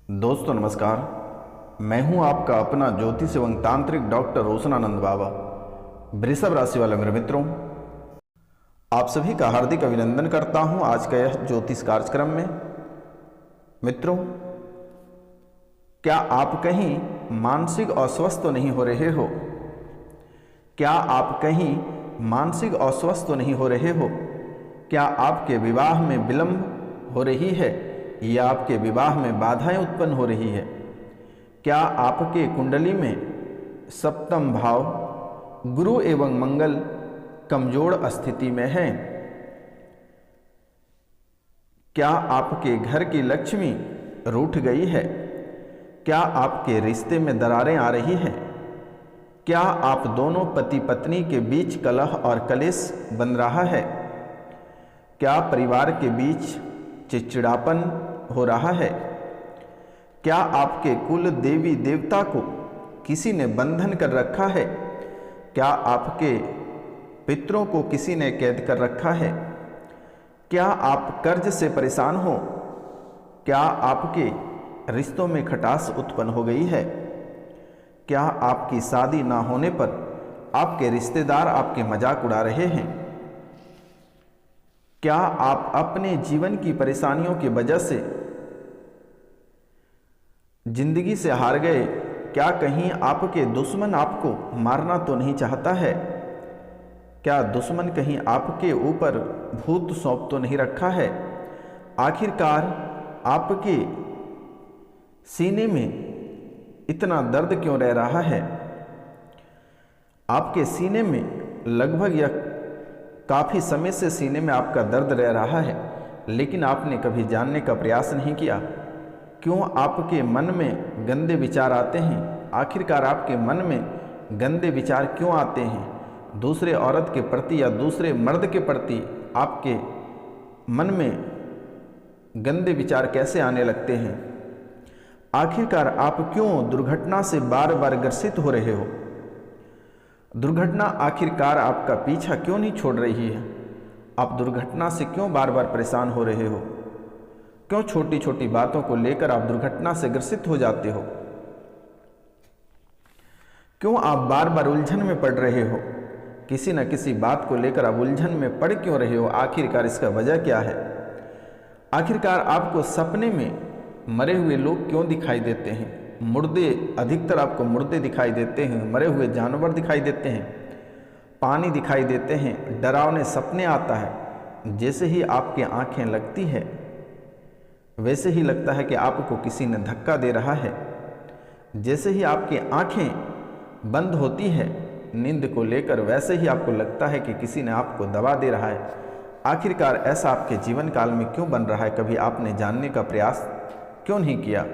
दोस्तों नमस्कार। मैं हूं आपका अपना ज्योतिष एवं तांत्रिक डॉक्टर रोशनानंद बाबा। वृषभ राशि वाले मेरे मित्रों, आप सभी का हार्दिक अभिनंदन करता हूं आज का यह ज्योतिष कार्यक्रम में। मित्रों, क्या आप कहीं मानसिक अस्वस्थ तो नहीं हो रहे हो? क्या आप कहीं मानसिक अस्वस्थ तो नहीं हो रहे हो? क्या आपके विवाह में विलंब हो रही है या आपके विवाह में बाधाएं उत्पन्न हो रही है? क्या आपके कुंडली में सप्तम भाव गुरु एवं मंगल कमजोर स्थिति में है? क्या आपके घर की लक्ष्मी रूठ गई है? क्या आपके रिश्ते में दरारें आ रही हैं? क्या आप दोनों पति पत्नी के बीच कलह और कलेश बन रहा है? क्या परिवार के बीच चिड़चिड़ापन हो रहा है? क्या आपके कुल देवी देवता को किसी ने बंधन कर रखा है? क्या आपके पितरों को किसी ने कैद कर रखा है? क्या आप कर्ज से परेशान हो? क्या आपके रिश्तों में खटास उत्पन्न हो गई है? क्या आपकी शादी ना होने पर आपके रिश्तेदार आपके मजाक उड़ा रहे हैं? क्या आप अपने जीवन की परेशानियों की वजह से जिंदगी से हार गए? क्या कहीं आपके दुश्मन आपको मारना तो नहीं चाहता है? क्या दुश्मन कहीं आपके ऊपर भूत सौंप तो नहीं रखा है? आखिरकार आपके सीने में इतना दर्द क्यों रह रहा है? आपके सीने में लगभग यह काफ़ी समय से सीने में आपका दर्द रह रहा है, लेकिन आपने कभी जानने का प्रयास नहीं किया क्यों आपके मन में गंदे विचार आते हैं। आखिरकार आपके मन में गंदे विचार क्यों आते हैं? दूसरे औरत के प्रति या दूसरे मर्द के प्रति आपके मन में गंदे विचार कैसे आने लगते हैं? आखिरकार आप क्यों दुर्घटना से बार बार ग्रसित हो रहे हो? दुर्घटना आखिरकार आपका पीछा क्यों नहीं छोड़ रही है? आप दुर्घटना से क्यों बार बार परेशान हो रहे हो? क्यों छोटी छोटी बातों को लेकर आप दुर्घटना से ग्रसित हो जाते हो? क्यों आप बार बार उलझन में पड़ रहे हो? किसी न किसी बात को लेकर आप उलझन में पड़ क्यों रहे हो? आखिरकार इसका वजह क्या है? आखिरकार आपको सपने में मरे हुए लोग क्यों दिखाई देते हैं? मुर्दे, अधिकतर आपको मुर्दे दिखाई देते हैं, मरे हुए जानवर दिखाई देते हैं, पानी दिखाई देते हैं, डरावने सपने आता है। जैसे ही आपकी आंखें लगती है वैसे ही लगता है कि आपको किसी ने धक्का दे रहा है। जैसे ही आपकी आंखें बंद होती है नींद को लेकर, वैसे ही आपको लगता है कि किसी ने आपको दबा दे रहा है। आखिरकार ऐसा आपके जीवन काल में क्यों बन रहा है? कभी आपने जानने का प्रयास क्यों नहीं किया?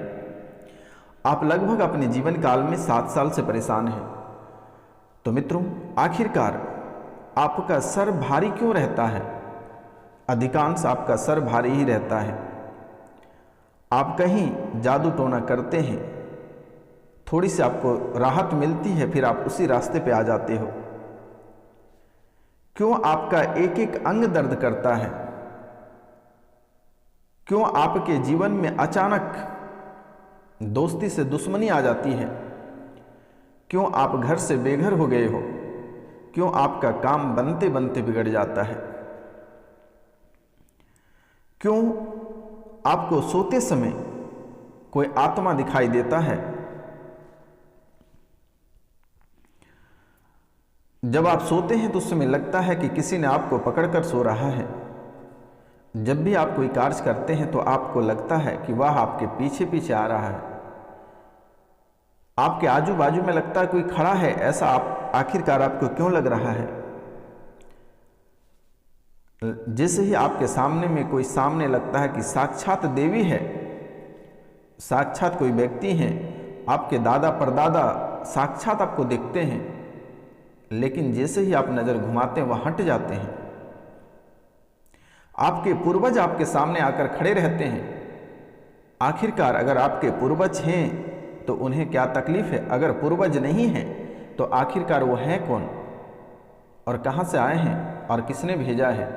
आप लगभग अपने जीवन काल में 7 साल से परेशान हैं। तो मित्रों, आखिरकार आपका सर भारी क्यों रहता है? अधिकांश आपका सर भारी ही रहता है। आप कहीं जादू टोना करते हैं, थोड़ी सी आपको राहत मिलती है, फिर आप उसी रास्ते पे आ जाते हो। क्यों आपका एक एक अंग दर्द करता है? क्यों आपके जीवन में अचानक दोस्ती से दुश्मनी आ जाती है? क्यों आप घर से बेघर हो गए हो? क्यों आपका काम बनते बनते बिगड़ जाता है? क्यों आपको सोते समय कोई आत्मा दिखाई देता है? जब आप सोते हैं तो उस समय लगता है कि किसी ने आपको पकड़कर सो रहा है। जब भी आप कोई कार्य करते हैं तो आपको लगता है कि वह आपके पीछे पीछे आ रहा है, आपके आजू बाजू में लगता है कोई खड़ा है। ऐसा आखिरकार आपको क्यों लग रहा है? जैसे ही आपके सामने में कोई सामने लगता है कि साक्षात देवी है, साक्षात कोई व्यक्ति हैं, आपके दादा परदादा साक्षात आपको दिखते हैं, लेकिन जैसे ही आप नजर घुमाते हैं वह हट जाते हैं। आपके पूर्वज आपके सामने आकर खड़े रहते हैं। आखिरकार अगर आपके पूर्वज हैं तो उन्हें क्या तकलीफ है? अगर पूर्वज नहीं हैं तो आखिरकार वो हैं कौन और कहां से आए हैं और किसने भेजा है?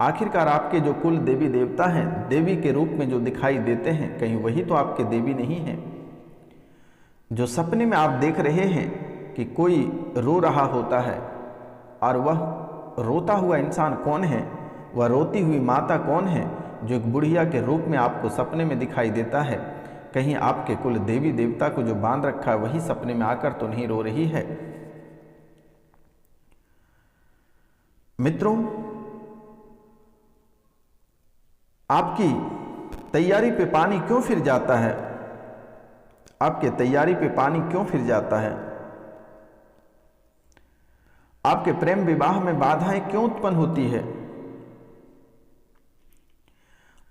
आखिरकार आपके जो कुल देवी देवता हैं, देवी के रूप में जो दिखाई देते हैं, कहीं वही तो आपके देवी नहीं हैं? जो सपने में आप देख रहे हैं कि कोई रो रहा होता है, और वह रोता हुआ इंसान कौन है, वह रोती हुई माता कौन है, जो एक बुढ़िया के रूप में आपको सपने में दिखाई देता है, कहीं आपके कुल देवी देवता को जो बांध रखा है वही सपने में आकर तो नहीं रो रही है? मित्रों, आपकी तैयारी पे पानी क्यों फिर जाता है? आपके तैयारी पे पानी क्यों फिर जाता है? आपके प्रेम विवाह में बाधाएं क्यों उत्पन्न होती है?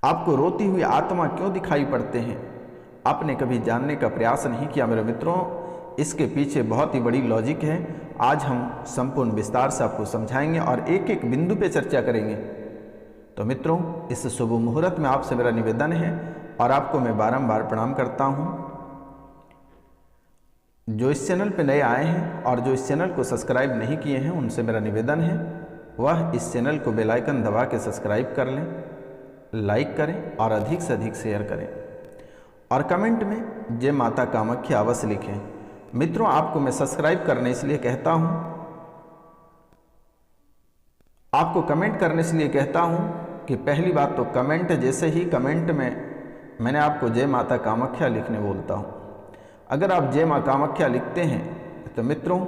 आपको रोती हुई आत्मा क्यों दिखाई पड़ते हैं? आपने कभी जानने का प्रयास नहीं किया मेरे मित्रों। इसके पीछे बहुत ही बड़ी लॉजिक है। आज हम संपूर्ण विस्तार से आपको समझाएंगे और एक एक बिंदु पे चर्चा करेंगे। तो मित्रों, इस शुभ मुहूर्त में आपसे मेरा निवेदन है और आपको मैं बारंबार प्रणाम करता हूं। जो इस चैनल पे नए आए हैं और जो इस चैनल को सब्सक्राइब नहीं किए हैं, उनसे मेरा निवेदन है वह इस चैनल को बेल आइकन दबा के सब्सक्राइब कर लें, लाइक करें और अधिक से अधिक शेयर करें और कमेंट में जय माता कामाख्या अवश्य लिखें। मित्रों, आपको मैं सब्सक्राइब करने इसलिए कहता हूं, आपको कमेंट करने इसलिए कहता हूं कि पहली बात तो कमेंट, जैसे ही कमेंट में मैंने आपको जय माता कामाख्या लिखने बोलता हूं, अगर आप जय मां कामाख्या लिखते हैं तो मित्रों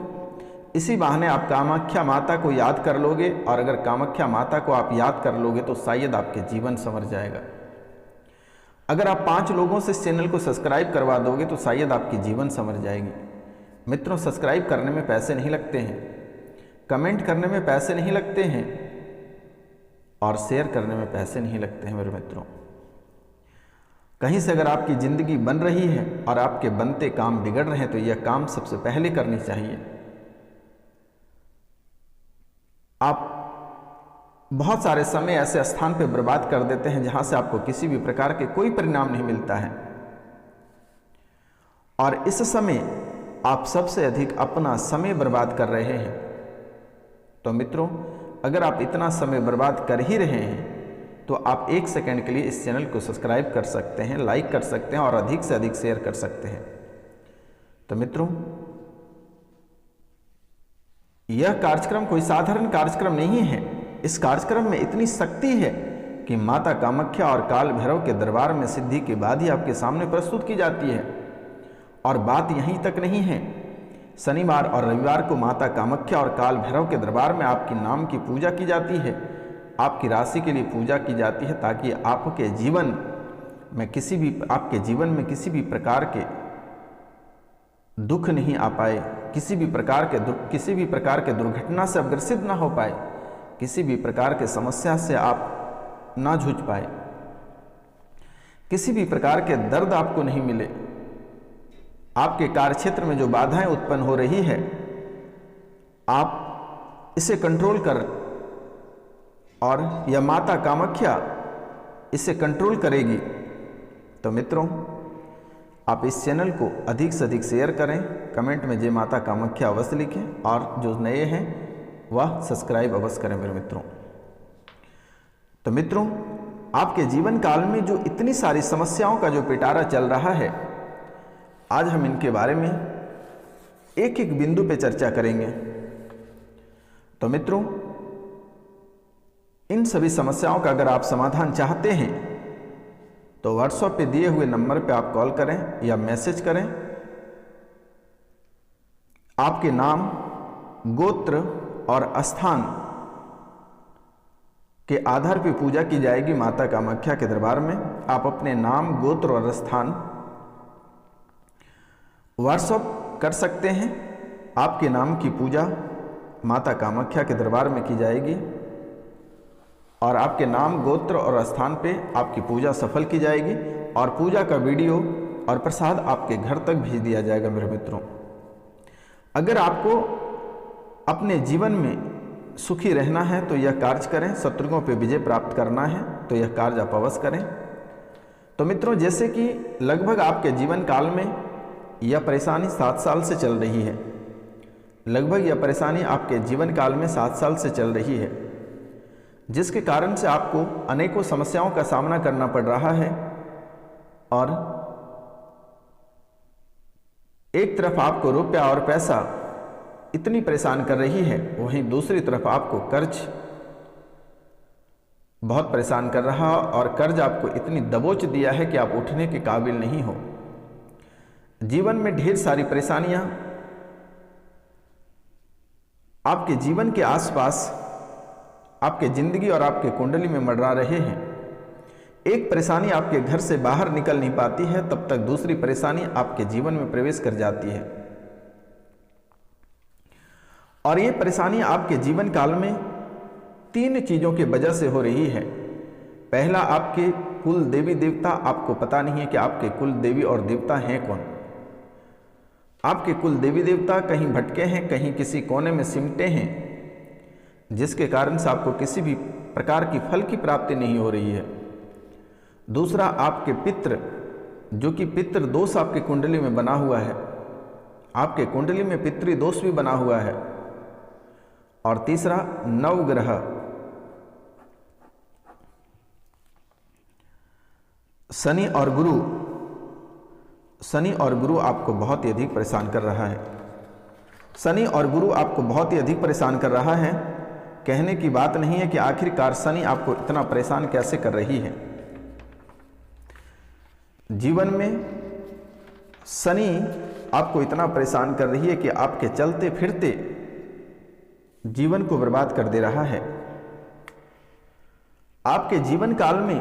इसी बहाने आप कामाख्या माता को याद कर लोगे, और अगर कामाख्या माता को आप याद कर लोगे तो शायद आपके जीवन संवर जाएगा। अगर आप 5 लोगों से इस चैनल को सब्सक्राइब करवा दोगे तो शायद आपकी जीवन संवर जाएगी। मित्रों, सब्सक्राइब करने में पैसे नहीं लगते हैं, कमेंट करने में पैसे नहीं लगते हैं और शेयर करने में पैसे नहीं लगते हैं। मेरे मित्रों, कहीं से अगर आपकी ज़िंदगी बन रही है और आपके बनते काम बिगड़ रहे हैं तो यह काम सबसे पहले करनी चाहिए। आप बहुत सारे समय ऐसे स्थान पर बर्बाद कर देते हैं जहां से आपको किसी भी प्रकार के कोई परिणाम नहीं मिलता है, और इस समय आप सबसे अधिक अपना समय बर्बाद कर रहे हैं। तो मित्रों, अगर आप इतना समय बर्बाद कर ही रहे हैं तो आप 1 सेकंड के लिए इस चैनल को सब्सक्राइब कर सकते हैं, लाइक कर सकते हैं और अधिक से अधिक शेयर कर सकते हैं। तो मित्रों, यह कार्यक्रम कोई साधारण कार्यक्रम नहीं है। इस कार्यक्रम में इतनी शक्ति है कि माता कामाख्या और काल भैरव के दरबार में सिद्धि की बात ही आपके सामने प्रस्तुत की जाती है। और बात यहीं तक नहीं है, शनिवार और रविवार को माता कामाख्या और काल भैरव के दरबार में आपके नाम की पूजा की जाती है, आपकी राशि के लिए पूजा की जाती है, ताकि आपके जीवन में किसी भी प्रकार के दुख नहीं आ पाए, किसी भी प्रकार के दुर्घटना से ग्रसित ना हो पाए, किसी भी प्रकार के समस्या से आप ना जूझ पाए, किसी भी प्रकार के दर्द आपको नहीं मिले। आपके कार्यक्षेत्र में जो बाधाएं उत्पन्न हो रही है, आप इसे कंट्रोल कर, और यह माता कामाख्या इसे कंट्रोल करेगी। तो मित्रों, आप इस चैनल को अधिक से अधिक शेयर करें, कमेंट में जय माता कामाख्या अवश्य लिखें, और जो नए हैं वह सब्सक्राइब अवश्य करें मेरे मित्रों। तो मित्रों, आपके जीवन काल में जो इतनी सारी समस्याओं का जो पिटारा चल रहा है, आज हम इनके बारे में एक एक बिंदु पे चर्चा करेंगे। तो मित्रों, इन सभी समस्याओं का अगर आप समाधान चाहते हैं तो व्हाट्सएप पे दिए हुए नंबर पे आप कॉल करें या मैसेज करें। आपके नाम, गोत्र और स्थान के आधार पे पूजा की जाएगी माता कामाख्या के दरबार में। आप अपने नाम, गोत्र और स्थान व्हाट्सएप कर सकते हैं। आपके नाम की पूजा माता कामाख्या के दरबार में की जाएगी और आपके नाम, गोत्र और स्थान पे आपकी पूजा सफल की जाएगी और पूजा का वीडियो और प्रसाद आपके घर तक भेज दिया जाएगा। मेरे मित्रों, अगर आपको अपने जीवन में सुखी रहना है तो यह कार्य करें, शत्रुओं पे विजय प्राप्त करना है तो यह कार्य आप अवश्य करें। तो मित्रों, जैसे कि लगभग आपके जीवन काल में यह परेशानी 7 साल से चल रही है, लगभग यह परेशानी आपके जीवन काल में 7 साल से चल रही है, जिसके कारण से आपको अनेकों समस्याओं का सामना करना पड़ रहा है। और एक तरफ आपको रुपया और पैसा इतनी परेशान कर रही है, वहीं दूसरी तरफ आपको कर्ज बहुत परेशान कर रहा, और कर्ज आपको इतनी दबोच दिया है कि आप उठने के काबिल नहीं हो। जीवन में ढेर सारी परेशानियां आपके जीवन के आसपास, आपके जिंदगी और आपके कुंडली में मंडरा रहे हैं। एक परेशानी आपके घर से बाहर निकल नहीं पाती है, तब तक दूसरी परेशानी आपके जीवन में प्रवेश कर जाती है। और ये परेशानी आपके जीवन काल में 3 चीजों की वजह से हो रही है। पहला, आपके कुल देवी देवता, आपको पता नहीं है कि आपके कुल देवी और देवता हैं कौन। आपके कुल देवी देवता कहीं भटके हैं, कहीं किसी कोने में सिमटे हैं, जिसके कारण से आपको किसी भी प्रकार की फल की प्राप्ति नहीं हो रही है। दूसरा, आपके पितृ, जो कि पितृ दोष आपके कुंडली में बना हुआ है, आपके कुंडली में पितृ दोष भी बना हुआ है। और तीसरा, नवग्रह, शनि और गुरु आपको बहुत ही अधिक परेशान कर रहा है। शनि और गुरु आपको बहुत ही अधिक परेशान कर रहा है। कहने की बात नहीं है कि आखिरकार शनि आपको इतना परेशान कैसे कर रही है। जीवन में शनि आपको इतना परेशान कर रही है कि आपके चलते फिरते जीवन को बर्बाद कर दे रहा है। आपके जीवन काल में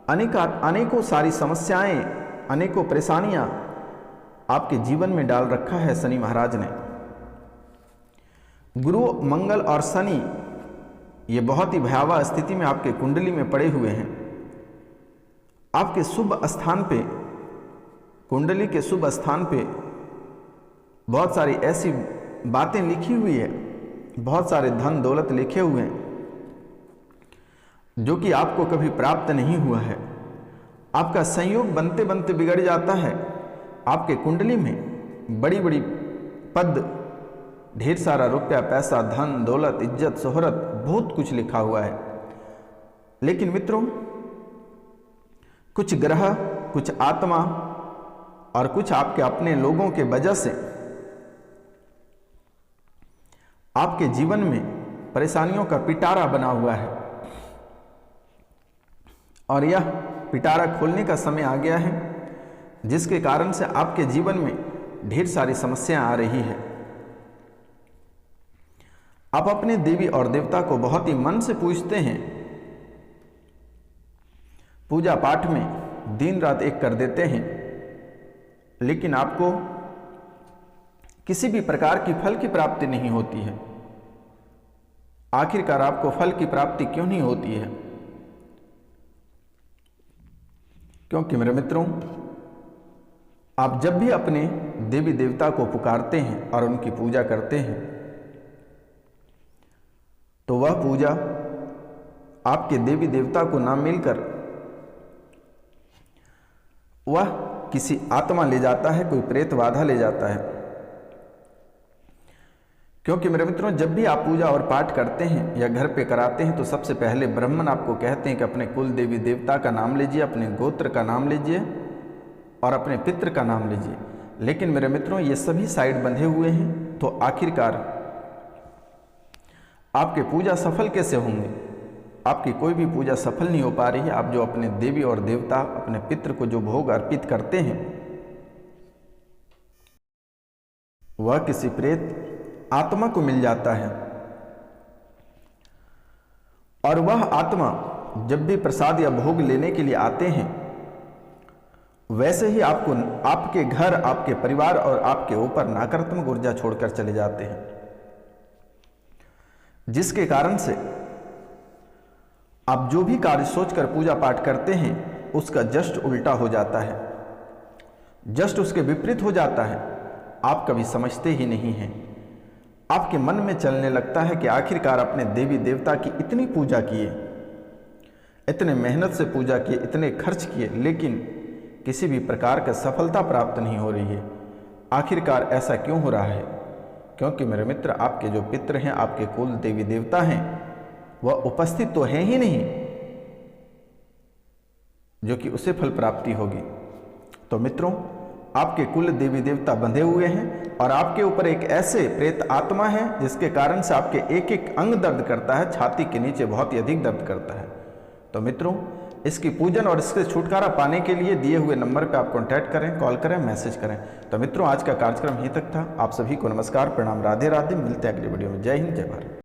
अनेकों सारी समस्याएं, अनेकों परेशानियां आपके जीवन में डाल रखा है शनि महाराज ने। गुरु, मंगल और शनि ये बहुत ही भयावह स्थिति में आपके कुंडली में पड़े हुए हैं। आपके शुभ स्थान पे, कुंडली के शुभ स्थान पे बहुत सारी ऐसी बातें लिखी हुई है, बहुत सारे धन दौलत लिखे हुए हैं, जो कि आपको कभी प्राप्त नहीं हुआ है। आपका संयोग बनते बनते बिगड़ जाता है। आपके कुंडली में बड़ी बड़ी पद, ढेर सारा रुपया पैसा, धन दौलत, इज्जत शोहरत, बहुत कुछ लिखा हुआ है। लेकिन मित्रों, कुछ ग्रह, कुछ आत्मा और कुछ आपके अपने लोगों के वजह से आपके जीवन में परेशानियों का पिटारा बना हुआ है, और यह पिटारा खोलने का समय आ गया है, जिसके कारण से आपके जीवन में ढेर सारी समस्याएं आ रही है। आप अपने देवी और देवता को बहुत ही मन से पूजते हैं, पूजा पाठ में दिन रात एक कर देते हैं, लेकिन आपको किसी भी प्रकार की फल की प्राप्ति नहीं होती है। आखिरकार आपको फल की प्राप्ति क्यों नहीं होती है? क्योंकि मेरे मित्रों, आप जब भी अपने देवी देवता को पुकारते हैं और उनकी पूजा करते हैं, तो वह पूजा आपके देवी देवता को ना मिलकर वह किसी आत्मा ले जाता है, कोई प्रेत बाधा ले जाता है। क्योंकि मेरे मित्रों, जब भी आप पूजा और पाठ करते हैं या घर पे कराते हैं, तो सबसे पहले ब्राह्मण आपको कहते हैं कि अपने कुल देवी देवता का नाम लीजिए, अपने गोत्र का नाम लीजिए और अपने पितृ का नाम लीजिए। लेकिन मेरे मित्रों, ये सभी साइड बंधे हुए हैं, तो आखिरकार आपके पूजा सफल कैसे होंगे? आपकी कोई भी पूजा सफल नहीं हो पा रही है। आप जो अपने देवी और देवता, अपने पितृ को जो भोग अर्पित करते हैं, वह किसी प्रेत आत्मा को मिल जाता है, और वह आत्मा जब भी प्रसाद या भोग लेने के लिए आते हैं, वैसे ही आपको, आपके घर, आपके परिवार और आपके ऊपर नकारात्मक ऊर्जा छोड़कर चले जाते हैं, जिसके कारण से आप जो भी कार्य सोचकर पूजा पाठ करते हैं, उसका जस्ट उल्टा हो जाता है, जस्ट उसके विपरीत हो जाता है। आप कभी समझते ही नहीं हैं। आपके मन में चलने लगता है कि आखिरकार अपने देवी देवता की इतनी पूजा किए, इतने मेहनत से पूजा किए, इतने खर्च किए, लेकिन किसी भी प्रकार का सफलता प्राप्त नहीं हो रही है। आखिरकार ऐसा क्यों हो रहा है? क्योंकि मेरे मित्र, आपके जो पितृ हैं, आपके कुल देवी देवता हैं, वह उपस्थित तो है ही नहीं जो कि उसे फल प्राप्ति होगी। तो मित्रों, आपके कुल देवी देवता बंधे हुए हैं और आपके ऊपर एक ऐसे प्रेत आत्मा है जिसके कारण से आपके एक एक अंग दर्द करता है, छाती के नीचे बहुत ही अधिक दर्द करता है। तो मित्रों, इसकी पूजन और इससे छुटकारा पाने के लिए दिए हुए नंबर पर आप कॉन्टैक्ट करें, कॉल करें, मैसेज करें। तो मित्रों, आज का कार्यक्रम यहीं तक था। आप सभी को नमस्कार, प्रणाम, राधे राधे। मिलते हैं अगली वीडियो में। जय हिंद, जय भारत।